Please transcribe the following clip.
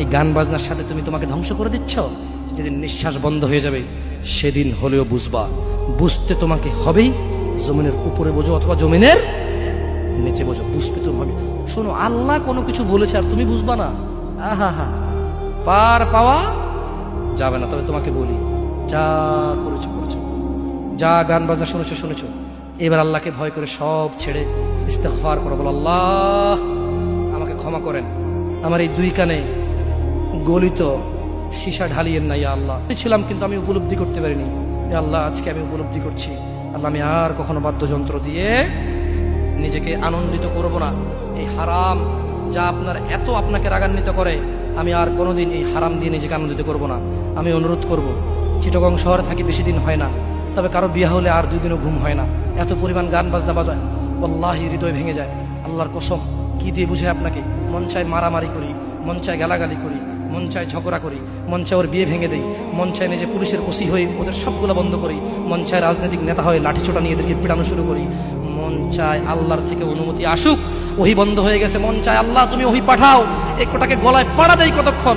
এই গান বাজনার সাথে তুমি তোমাকে ধ্বংস করে দিচ্ছ। যেদিন নিঃশ্বাস বন্ধ হয়ে যাবে সেদিন হলেও বুঝবা, বুঝতে তোমাকে হবেই। জমিনের উপরে বোঝো অথবা জমিনের নিচে বোঝো, বুঝতে তো হবে। শোনো, আল্লাহ কোনো কিছু বলেছে আর তুমি বুঝবা না, আহা হা, পার পাওয়া যাবে না। তবে তোমাকে বলি, যা করেছো করেছো, যা গান বাজনা শুনেছো শুনেছো, এবার আল্লাহকে ভয় করে সব ছেড়ে ইস্তেগফার করো। বলো, আল্লাহ আমাকে ক্ষমা করেন, আমার এই দুই কানে গলিত সীসা ঢালিয়েন না ইয়া আল্লাহ। ছিলাম কিন্তু আমি উপলব্ধি করতে পারিনি, ইয়া আল্লাহ আজকে আমি উপলব্ধি করছি। আল্লাহ আমি আর কখনো বাদ্যযন্ত্র দিয়ে নিজেকে আনন্দিত করব না। এই হারাম যা আপনার এত আপনাকে রাগান্বিত করে, আমি আর কোনোদিন এই হারাম দিয়ে নিজেকে আনন্দিত করব না। আমি অনুরোধ করব, চিটাগং শহরে থাকি বেশি দিন হয় না, তবে কারো বিয়ে হলে আর 2 দিনও ঘুম হয় না, এত পরিমাণ গান বাজনা বাজায়, আল্লাহি হৃদয় ভেঙে যায়। আল্লাহর কসম, কি দিয়ে বুঝে আপনাকে? মন চায় মারামারি করি, মন চায় গালাগালি করি, মন চায় ঝগড়া করি, মন চায় ওর বিয়ে ভেঙে দেই, মন চায় নিজে পুলিশের ওসি হয়ে ওদের সবগুলো বন্ধ করি, মন চায় রাজনৈতিক নেতা হয়ে লাঠিচোটা নিয়ে এদেরকে পিটানো শুরু করি, মন চায় আল্লাহর থেকে অনুমতি আসুক, ওহি বন্ধ হয়ে গেছে, মন চায় আল্লাহ তুমি ওহি পাঠাও, একটাকে গলায় পাড়া দেই কতক্ষণ,